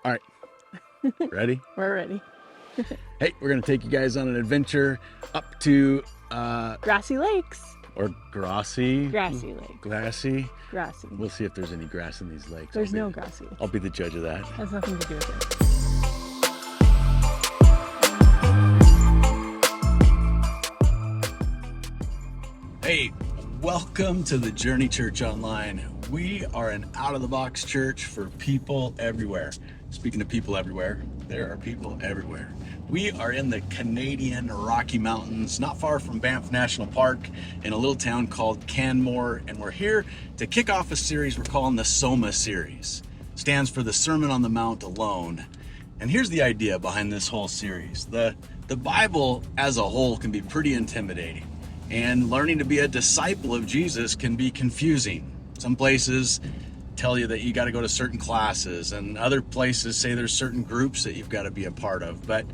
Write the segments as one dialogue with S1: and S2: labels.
S1: All right, ready?
S2: We're ready.
S1: Hey, we're gonna take you guys on an adventure up to
S2: Grassy Lakes.
S1: or Grassy.
S2: Grassy Lake.
S1: Grassy.
S2: Grassy.
S1: We'll see if there's any grass in these lakes.
S2: There's no grassy.
S1: I'll be the judge of that.
S2: Has nothing to do with it.
S1: Hey, welcome to the Journey Church Online. We are an out-of-the-box church for people everywhere. Speaking of people everywhere, there are people everywhere. We are in the Canadian Rocky Mountains, not far from Banff National Park, in a little town called Canmore, and we're here to kick off a series we're calling the SOMA series. Stands for the Sermon on the Mount alone. And here's the idea behind this whole series. The Bible as a whole can be pretty intimidating. And learning to be a disciple of Jesus can be confusing. Some places tell you that you got to go to certain classes, and other places say there's certain groups that you've got to be a part of. But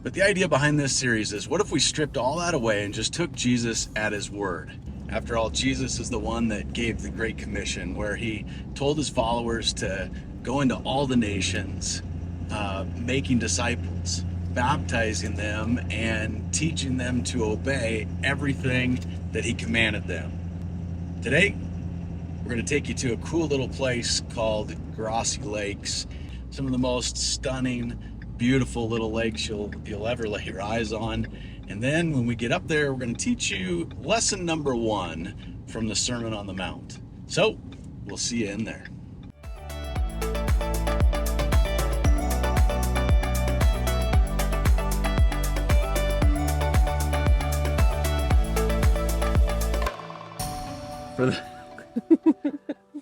S1: the idea behind this series is, what if we stripped all that away and just took Jesus at his word? After all, Jesus is the one that gave the Great Commission, where he told his followers to go into all the nations, making disciples, baptizing them, and teaching them to obey everything that he commanded them. Today, we're going to take you to a cool little place called Grassy Lakes. Some of the most stunning, beautiful little lakes you'll ever lay your eyes on. And then when we get up there, we're going to teach you lesson number 1 from the Sermon on the Mount. So, we'll see you in there.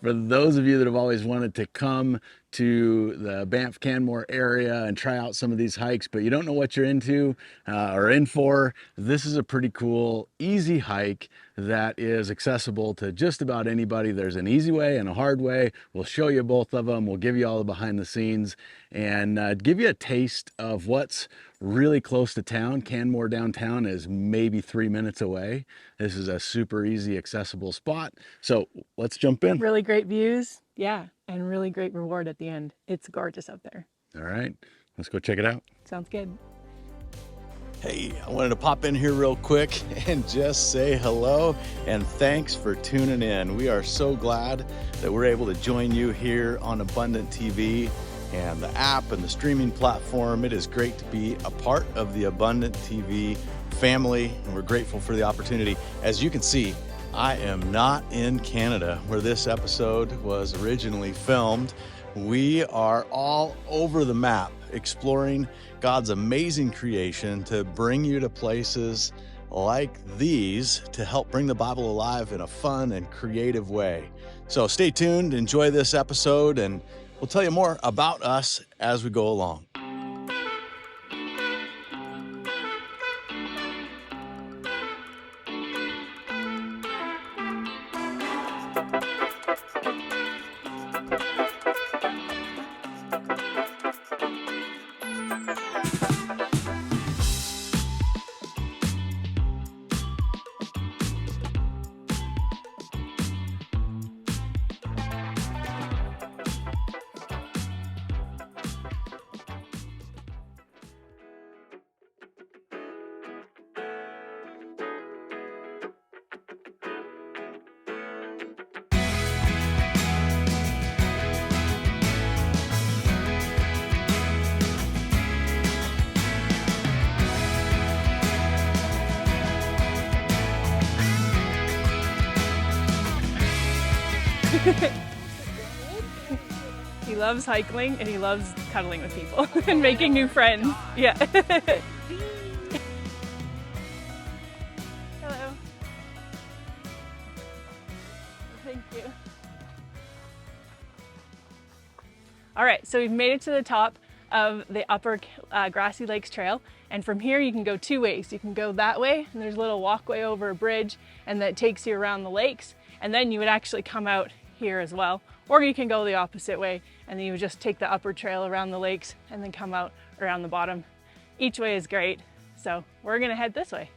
S1: For those of you that have always wanted to come to the Banff Canmore area and try out some of these hikes, but you don't know what you're into or in for, this is a pretty cool, easy hike that is accessible to just about anybody. There's an easy way and a hard way. We'll show you both of them. We'll give you all the behind the scenes and give you a taste of what's really close to town. Canmore downtown is maybe 3 minutes away. This is a super easy, accessible spot. So let's jump in.
S2: Really great views. Yeah. And really great reward at the end. It's gorgeous up there.
S1: All right, let's go check it out.
S2: Sounds good.
S1: Hey, I wanted to pop in here real quick and just say hello and thanks for tuning in. We are so glad that we're able to join you here on Abundant TV and the app and the streaming platform. It is great to be a part of the Abundant TV family, and we're grateful for the opportunity. As you can see, I am not in Canada where this episode was originally filmed. We are all over the map exploring God's amazing creation to bring you to places like these to help bring the Bible alive in a fun and creative way. So stay tuned, enjoy this episode, and we'll tell you more about us as we go along.
S2: He loves hiking and he loves cuddling with people and making new friends. Yeah. Hello. Thank you. All right, so we've made it to the top of the upper Grassy Lakes Trail, and from here you can go 2 ways. You can go that way, and there's a little walkway over a bridge, and that takes you around the lakes, and then you would actually come out here as well. Or you can go the opposite way, and then you would just take the upper trail around the lakes and then come out around the bottom. Each way is great, so we're gonna head this way.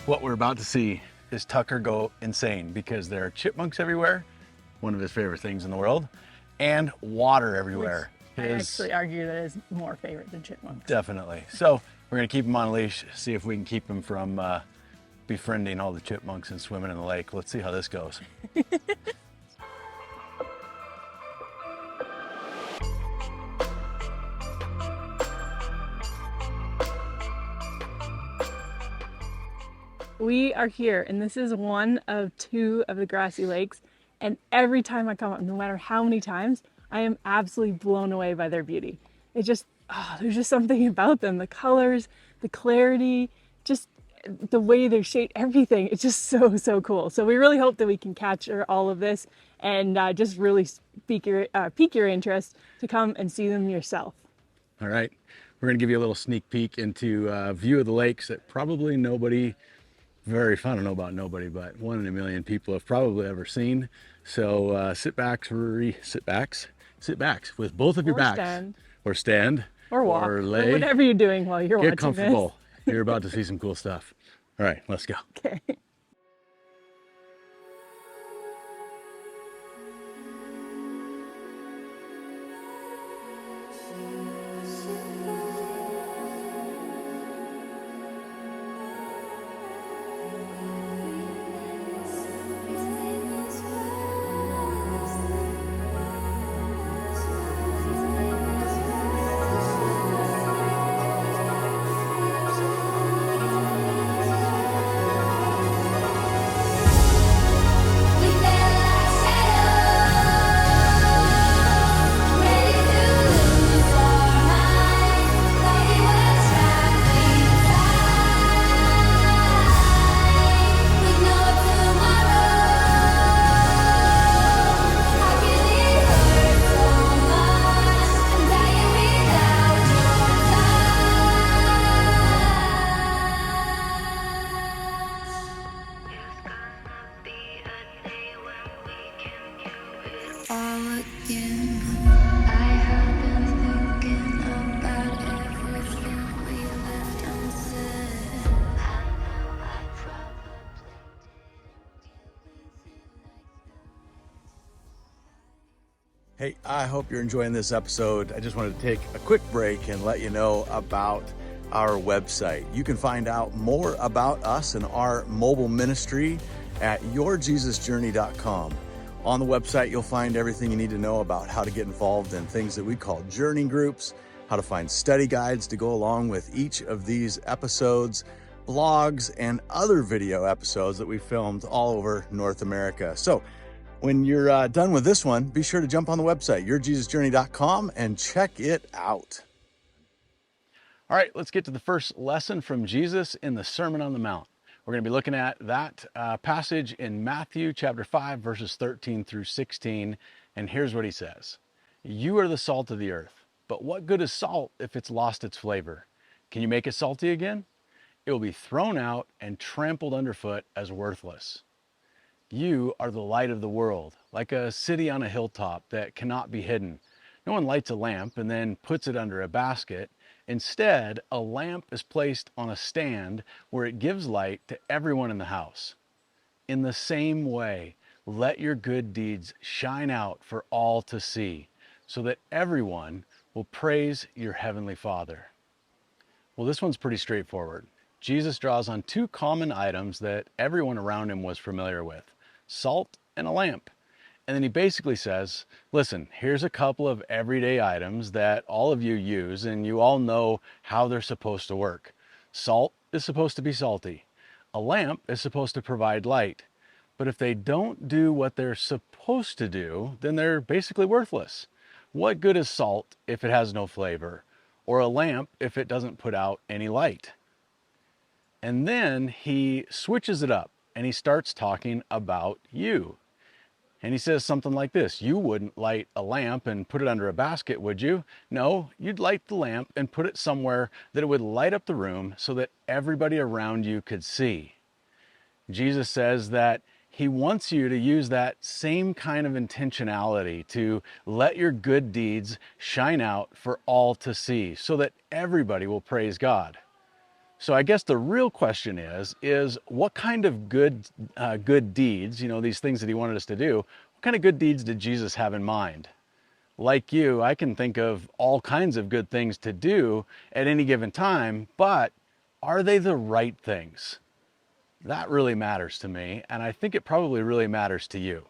S1: What we're about to see is Tucker go insane because there are chipmunks everywhere, one of his favorite things in the world, and water everywhere.
S2: I actually argue that is more favorite than chipmunks.
S1: Definitely. So we're gonna keep him on a leash, see if we can keep him from befriending all the chipmunks and swimming in the lake. Let's see how this goes.
S2: We are here, and this is one of two of the Grassy lakes, and every time I come up, no matter how many times, I am absolutely blown away by their beauty. It just, there's just something about them. The colors, the clarity, just the way they're shaped, everything. It's just so cool. So we really hope that we can capture all of this and just really pique your interest to come and see them yourself.
S1: All right, we're gonna give you a little sneak peek into a view of the lakes that probably nobody, I don't know about nobody, but 1 in a million people have probably ever seen. So sit backs with both of your backs, or stand,
S2: or walk,
S1: or lay,
S2: or whatever you're doing while you're watching.
S1: Get comfortable. You're about to see some cool stuff. All right, let's go.
S2: Okay.
S1: Hey, I hope you're enjoying this episode. I just wanted to take a quick break and let you know about our website. You can find out more about us and our mobile ministry at YourJesusJourney.com. On the website, you'll find everything you need to know about how to get involved in things that we call journey groups, how to find study guides to go along with each of these episodes, blogs, and other video episodes that we filmed all over North America. So when you're done with this one, be sure to jump on the website, YourJesusJourney.com, and check it out. All right, let's get to the first lesson from Jesus in the Sermon on the Mount. We're going to be looking at that passage in Matthew chapter 5, verses 13 through 16. And here's what he says. You are the salt of the earth, but what good is salt if it's lost its flavor? Can you make it salty again? It will be thrown out and trampled underfoot as worthless. You are the light of the world, like a city on a hilltop that cannot be hidden. No one lights a lamp and then puts it under a basket. Instead, a lamp is placed on a stand where it gives light to everyone in the house. In the same way, let your good deeds shine out for all to see, so that everyone will praise your heavenly Father. Well, this one's pretty straightforward. Jesus draws on two common items that everyone around him was familiar with: salt and a lamp. And then he basically says, listen, here's a couple of everyday items that all of you use and you all know how they're supposed to work. Salt is supposed to be salty. A lamp is supposed to provide light. But if they don't do what they're supposed to do, then they're basically worthless. What good is salt if it has no flavor? Or a lamp if it doesn't put out any light? And then he switches it up and he starts talking about you. And he says something like this: you wouldn't light a lamp and put it under a basket, would you? No, you'd light the lamp and put it somewhere that it would light up the room so that everybody around you could see. Jesus says that he wants you to use that same kind of intentionality to let your good deeds shine out for all to see so that everybody will praise God. So I guess the real question is what kind of good deeds, these things that he wanted us to do, what kind of good deeds did Jesus have in mind? Like you, I can think of all kinds of good things to do at any given time, but are they the right things? That really matters to me, and I think it probably really matters to you.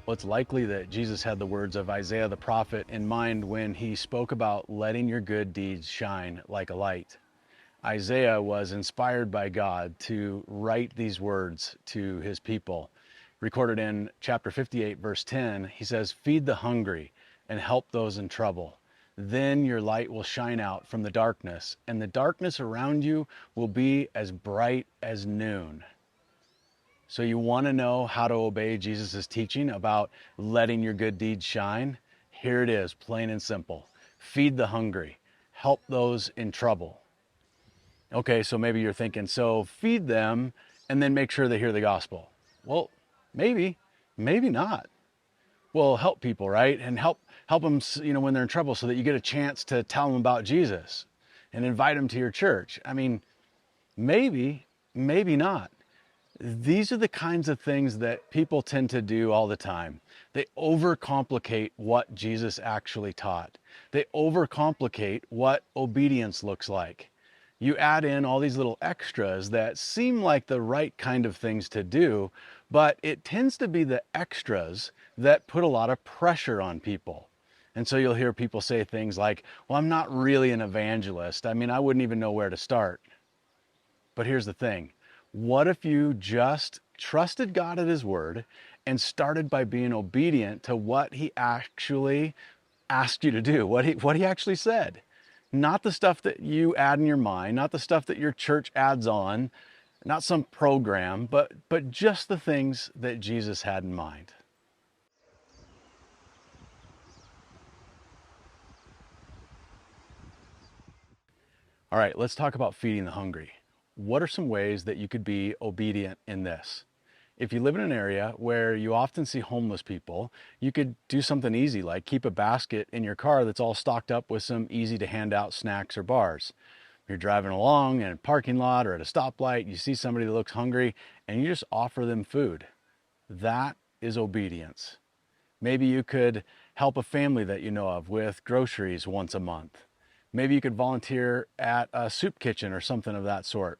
S1: Well, it's likely that Jesus had the words of Isaiah the prophet in mind when he spoke about letting your good deeds shine like a light. Isaiah was inspired by God to write these words to his people. Recorded in chapter 58, verse 10, he says, "Feed the hungry and help those in trouble. Then your light will shine out from the darkness, and the darkness around you will be as bright as noon." So you want to know how to obey Jesus' teaching about letting your good deeds shine? Here it is, plain and simple. Feed the hungry. Help those in trouble. Okay, so maybe you're thinking, so feed them and then make sure they hear the gospel. Well, maybe not. Well, help people, right? And help them, when they're in trouble so that you get a chance to tell them about Jesus and invite them to your church. I mean, maybe not. These are the kinds of things that people tend to do all the time. They overcomplicate what Jesus actually taught. They overcomplicate what obedience looks like. You add in all these little extras that seem like the right kind of things to do, but it tends to be the extras that put a lot of pressure on people. And so you'll hear people say things like, well, I'm not really an evangelist. I mean, I wouldn't even know where to start. But here's the thing. What if you just trusted God at his word and started by being obedient to what he actually asked you to do, what he actually said? Not the stuff that you add in your mind, not the stuff that your church adds on, not some program, but just the things that Jesus had in mind. All right, let's talk about feeding the hungry. What are some ways that you could be obedient in this? If you live in an area where you often see homeless people, you could do something easy like keep a basket in your car that's all stocked up with some easy to hand out snacks or bars. You're driving along in a parking lot or at a stoplight, you see somebody that looks hungry and you just offer them food. That is obedience. Maybe you could help a family that you know of with groceries once a month. Maybe you could volunteer at a soup kitchen or something of that sort.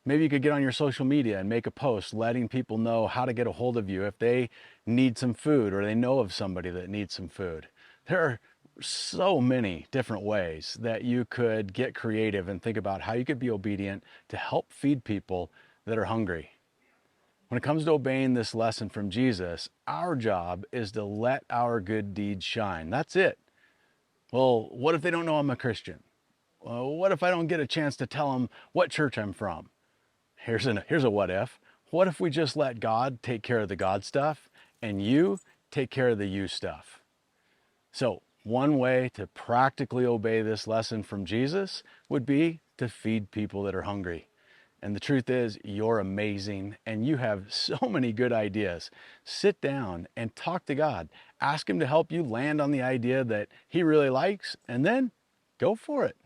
S1: Maybe you could get on your social media and make a post letting people know how to get a hold of you if they need some food or they know of somebody that needs some food. There are so many different ways that you could get creative and think about how you could be obedient to help feed people that are hungry. When it comes to obeying this lesson from Jesus, our job is to let our good deeds shine. That's it. Well, what if they don't know I'm a Christian? Well, what if I don't get a chance to tell them what church I'm from? Here's a what if. What if we just let God take care of the God stuff and you take care of the you stuff? So one way to practically obey this lesson from Jesus would be to feed people that are hungry. And the truth is, you're amazing and you have so many good ideas. Sit down and talk to God. Ask him to help you land on the idea that he really likes, and then go for it.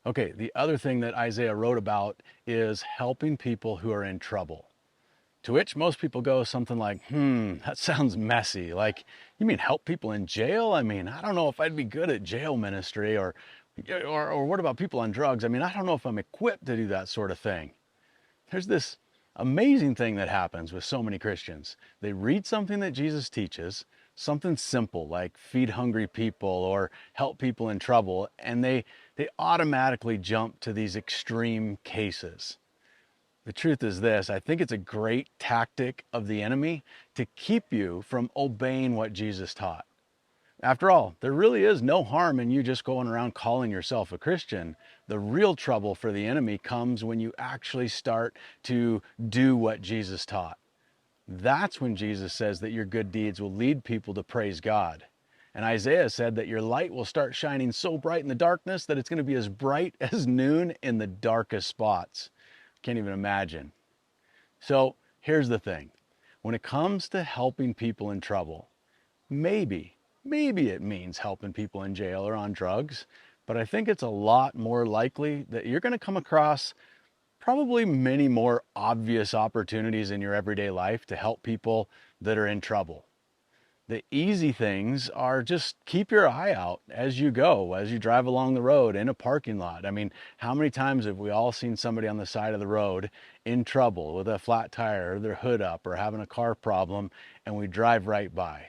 S1: Okay, the other thing that Isaiah wrote about is helping people who are in trouble. To which most people go something like, that sounds messy. Like, you mean help people in jail? I mean, I don't know if I'd be good at jail ministry, or what about people on drugs? I mean, I don't know if I'm equipped to do that sort of thing. There's this amazing thing that happens with so many Christians. They read something that Jesus teaches, something simple like feed hungry people or help people in trouble, and they automatically jump to these extreme cases. The truth is this, I think it's a great tactic of the enemy to keep you from obeying what Jesus taught. After all, there really is no harm in you just going around calling yourself a Christian. The real trouble for the enemy comes when you actually start to do what Jesus taught. That's when Jesus says that your good deeds will lead people to praise God. And Isaiah said that your light will start shining so bright in the darkness that it's going to be as bright as noon in the darkest spots. Can't even imagine. So here's the thing. When it comes to helping people in trouble, maybe it means helping people in jail or on drugs, but I think it's a lot more likely that you're going to come across probably many more obvious opportunities in your everyday life to help people that are in trouble. The easy things are just keep your eye out as you go, as you drive along the road, in a parking lot. I mean, how many times have we all seen somebody on the side of the road in trouble with a flat tire or their hood up or having a car problem, and we drive right by?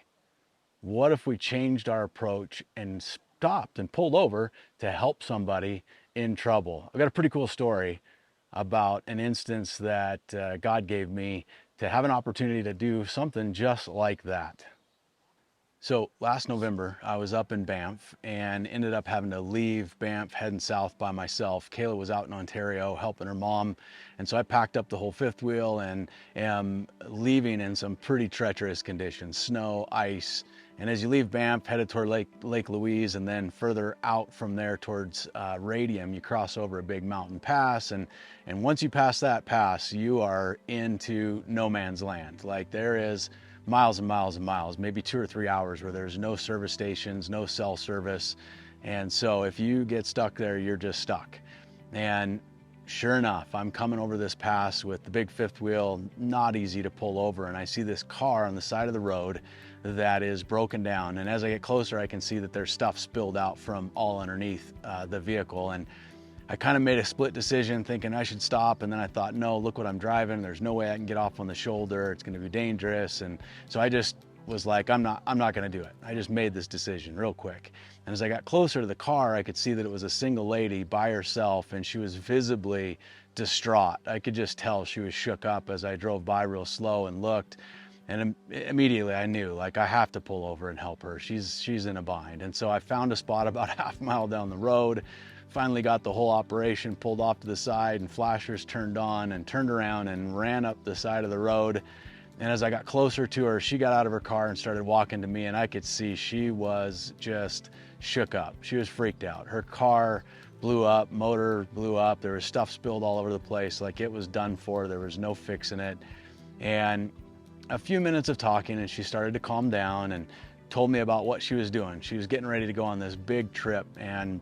S1: What if we changed our approach and stopped and pulled over to help somebody in trouble? I've got a pretty cool story about an instance that God gave me to have an opportunity to do something just like that. So last November, I was up in Banff and ended up having to leave Banff, heading south by myself. Kayla was out in Ontario helping her mom. And so I packed up the whole fifth wheel and am leaving in some pretty treacherous conditions, snow, ice. And as you leave Banff, headed toward Lake Louise, and then further out from there towards Radium, you cross over a big mountain pass. And once you pass that pass, you are into no man's land. Like, there is miles and miles and miles, maybe 2 or 3 hours where there's no service stations, no cell service. And so if you get stuck there, you're just stuck. And sure enough, I'm coming over this pass with the big fifth wheel, not easy to pull over. And I see this car on the side of the road that is broken down. And as I get closer, I can see that there's stuff spilled out from all underneath the vehicle. And I kind of made a split decision thinking I should stop, and then I thought, no, look what I'm driving. There's no way I can get off on the shoulder. It's going to be dangerous. And so I just was like, I'm not going to do it. I just made this decision real quick. And as I got closer to the car, I could see that it was a single lady by herself, and she was visibly distraught. I could just tell she was shook up as I drove by real slow and looked. And immediately I knew, like, I have to pull over and help her. She's in a bind. And so I found a spot about a half mile down the road, finally got the whole operation pulled off to the side, and flashers turned on, and turned around and ran up the side of the road. And as I got closer to her, she got out of her car and started walking to me, and I could see she was just shook up. She was freaked out. Her car blew up, motor blew up. There was stuff spilled all over the place. Like, it was done for. There was no fixing it. And a few minutes of talking, and she started to calm down and told me about what she was doing. She was getting ready to go on this big trip, and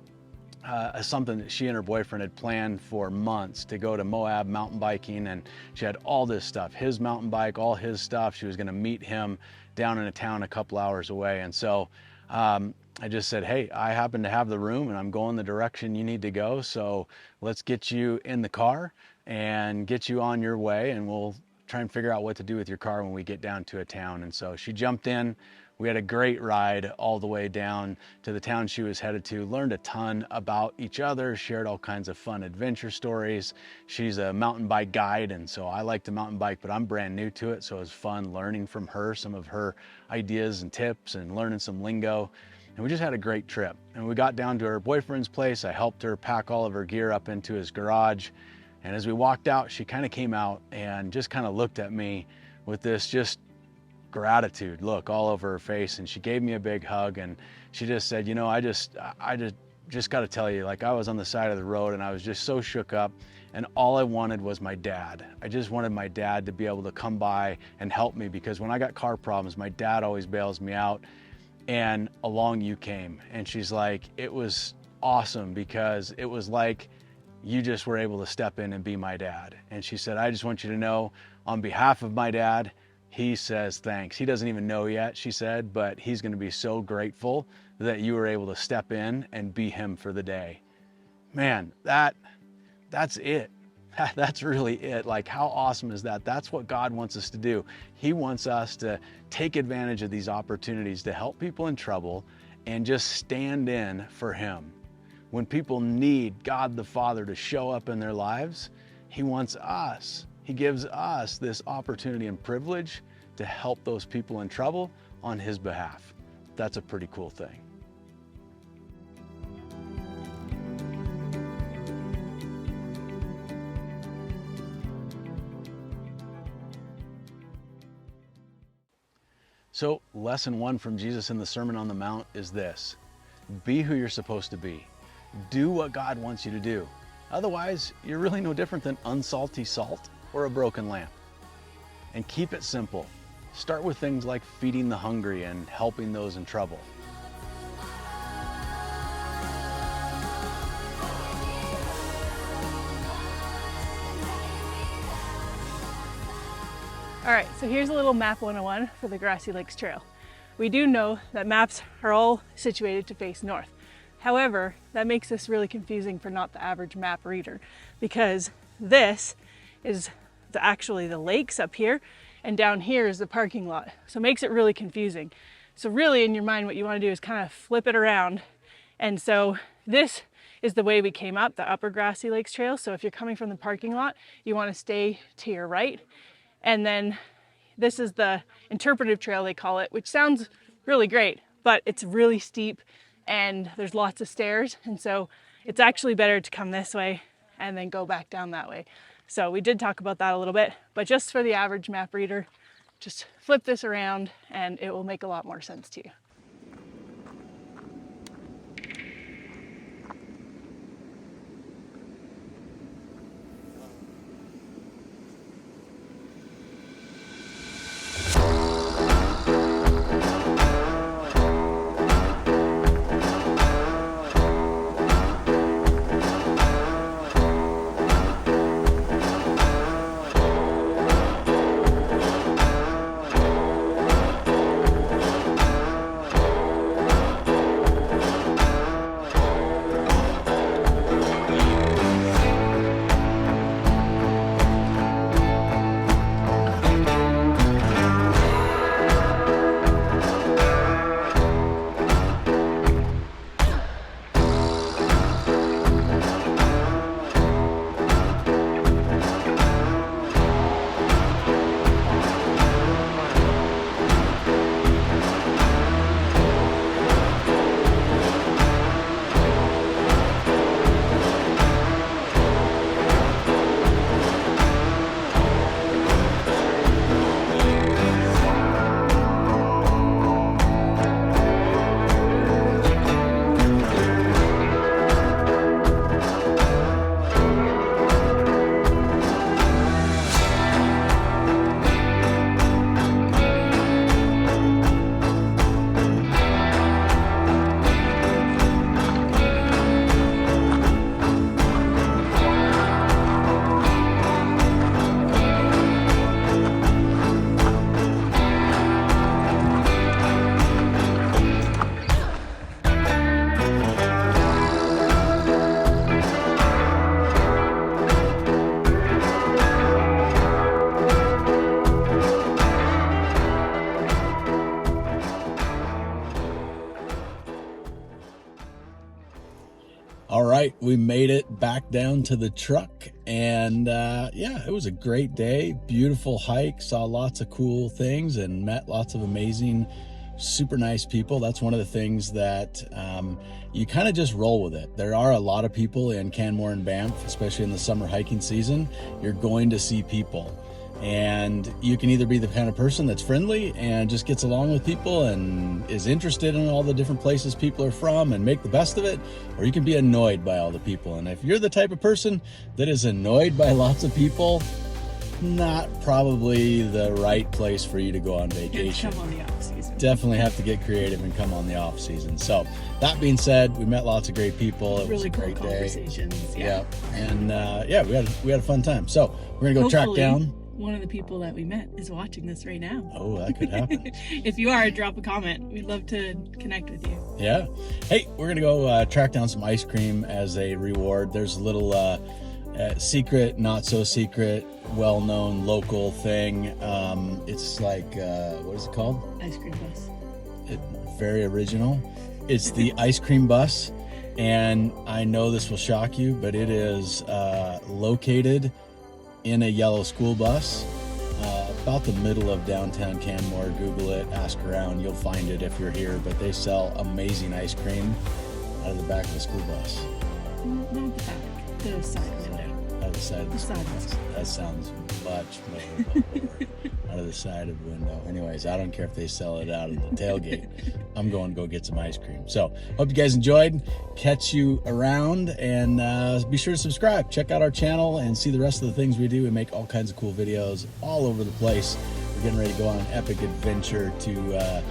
S1: something that she and her boyfriend had planned for months, to go to Moab mountain biking. And she had all this stuff, his mountain bike, all his stuff. She was going to meet him down in a town a couple hours away. And so I just said, hey, I happen to have the room, and I'm going the direction you need to go. So let's get you in the car and get you on your way, and we'll try and figure out what to do with your car when we get down to a town. And so she jumped in. We had a great ride all the way down to the town she was headed to, learned a ton about each other, shared all kinds of fun adventure stories. She's a mountain bike guide, and so I like to mountain bike, but I'm brand new to it, so it was fun learning from her some of her ideas and tips and learning some lingo. And we just had a great trip. And we got down to her boyfriend's place. I helped her pack all of her gear up into his garage. And as we walked out, she kind of came out and just kind of looked at me with this just gratitude look all over her face, and she gave me a big hug, and she just said, you know, I just got to tell you, like, I was on the side of the road and I was just so shook up, and all I wanted was my dad. I just wanted my dad to be able to come by and help me, because when I got car problems, my dad always bails me out, and along you came. And she's like, it was awesome, because it was like you just were able to step in and be my dad. And she said, I just want you to know, on behalf of my dad, he says thanks. He doesn't even know yet, she said, but he's going to be so grateful that you were able to step in and be him for the day. Man, that's it. That's really it. Like, how awesome is that? That's what God wants us to do. He wants us to take advantage of these opportunities to help people in trouble and just stand in for him. When people need God the Father to show up in their lives, he wants us. He gives us this opportunity and privilege to help those people in trouble on his behalf. That's a pretty cool thing. So, lesson 1 from Jesus in the Sermon on the Mount is this: be who you're supposed to be. Do what God wants you to do. Otherwise, you're really no different than unsalty salt or a broken lamp. and keep it simple. Start with things like feeding the hungry and helping those in trouble.
S2: All right, so here's a little map 101 for the Grassy Lakes Trail. We do know that maps are all situated to face north. However, that makes this really confusing for not the average map reader, because this is actually the lakes up here, and down here is the parking lot. So it makes it really confusing. So really in your mind, what you want to do is kind of flip it around. And so this is the way we came up, the Upper Grassy Lakes Trail. So if you're coming from the parking lot, you want to stay to your right. And then this is the interpretive trail, they call it, which sounds really great, but it's really steep and there's lots of stairs. And so it's actually better to come this way and then go back down that way. So we did talk about that a little bit, but just for the average map reader, just flip this around and it will make a lot more sense to you.
S1: All right, we made it back down to the truck, and yeah, it was a great day. Beautiful hike, saw lots of cool things and met lots of amazing, super nice people. That's one of the things that you kind of just roll with it. There are a lot of people in Canmore and Banff, especially in the summer hiking season. You're going to see people, and you can either be the kind of person that's friendly and just gets along with people and is interested in all the different places people are from and make the best of it, or you can be annoyed by all the people. And if you're the type of person that is annoyed by lots of people, not probably the right place for you to go on vacation.
S2: Come on the off season.
S1: Definitely have to get creative and come on the off season. So that being said, we met lots of great people. It
S2: Really
S1: was a
S2: cool
S1: great
S2: conversations.
S1: day. Yeah. And yeah, we had a fun time. So we're gonna go track down.
S2: One of the people that we met is watching this right now.
S1: Oh, that could happen.
S2: If you are, drop a comment. We'd love to connect with you.
S1: Yeah. Hey, we're gonna go track down some ice cream as a reward. There's a little secret, not so secret, well-known local thing. It's like what is it called?
S2: Ice cream bus.
S1: Very original. It's the ice cream bus, and I know this will shock you, but it is located in a yellow school bus, about the middle of downtown Canmore. Google it, ask around, you'll find it if you're here. But they sell amazing ice cream out of the back of the school bus.
S2: Not the back, the side window.
S1: of the side of the screen? That sounds much more out of the side of the window. Anyways, I don't care if they sell it out of the tailgate. I'm going to go get some ice cream. So hope you guys enjoyed. Catch you around, and be sure to subscribe. Check out our channel and see the rest of the things we do. We make all kinds of cool videos all over the place. We're getting ready to go on an epic adventure to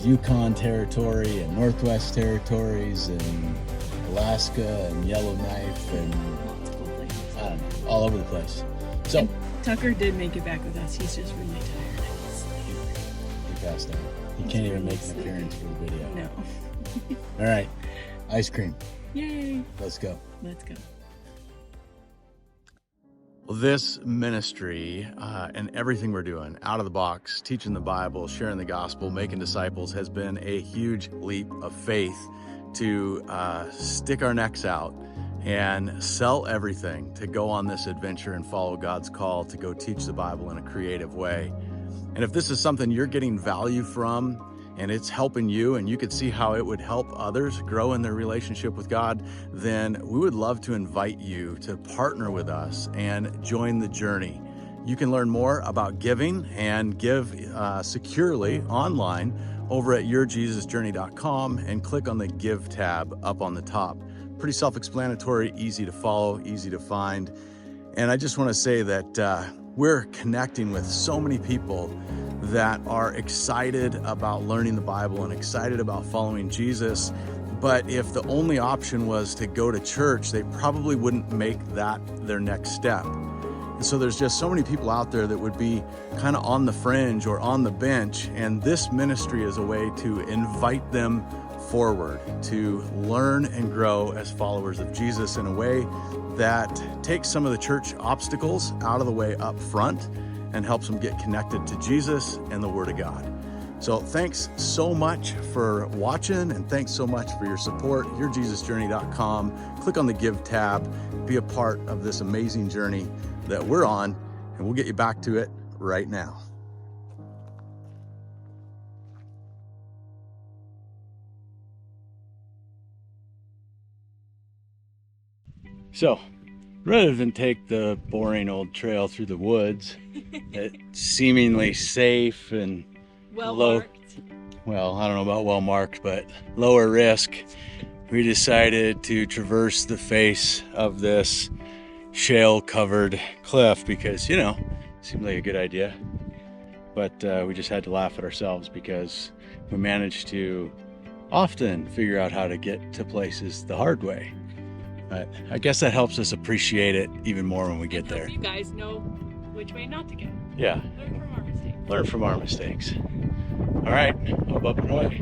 S1: Yukon territory and Northwest territories and Alaska and Yellowknife and I don't know, all over the place. So
S2: and Tucker did make it back with us. He's just really tired.
S1: He passed out. He can't even make an appearance for the video.
S2: No.
S1: All right, ice cream.
S2: Yay.
S1: Let's go.
S2: Let's go.
S1: Well, this ministry and everything we're doing, out of the box, teaching the Bible, sharing the gospel, making disciples, has been a huge leap of faith to stick our necks out and sell everything to go on this adventure and follow God's call to go teach the Bible in a creative way. And if this is something you're getting value from and it's helping you and you could see how it would help others grow in their relationship with God, then we would love to invite you to partner with us and join the journey. You can learn more about giving and give securely online over at YourJesusJourney.com and click on the Give tab up on the top. Pretty self-explanatory, easy to follow, easy to find. And I just want to say that we're connecting with so many people that are excited about learning the Bible and excited about following Jesus. But if the only option was to go to church, they probably wouldn't make that their next step. And so there's just so many people out there that would be kind of on the fringe or on the bench. And this ministry is a way to invite them forward to learn and grow as followers of Jesus in a way that takes some of the church obstacles out of the way up front and helps them get connected to Jesus and the Word of God. So thanks so much for watching, and thanks so much for your support. YourJesusJourney.com. Click on the Give tab. Be a part of this amazing journey that we're on, and we'll get you back to it right now. So, rather than take the boring old trail through the woods, that's seemingly safe and low, well, I don't know about well marked, but lower risk, we decided to traverse the face of this shale covered cliff because, you know, it seemed like a good idea. But we just had to laugh at ourselves because we managed to often figure out how to get to places the hard way. But I guess that helps us appreciate it even more when we get there.
S2: You guys know which way not to go.
S1: Yeah.
S2: Learn from our mistakes.
S1: Learn from our mistakes. All right, up and away.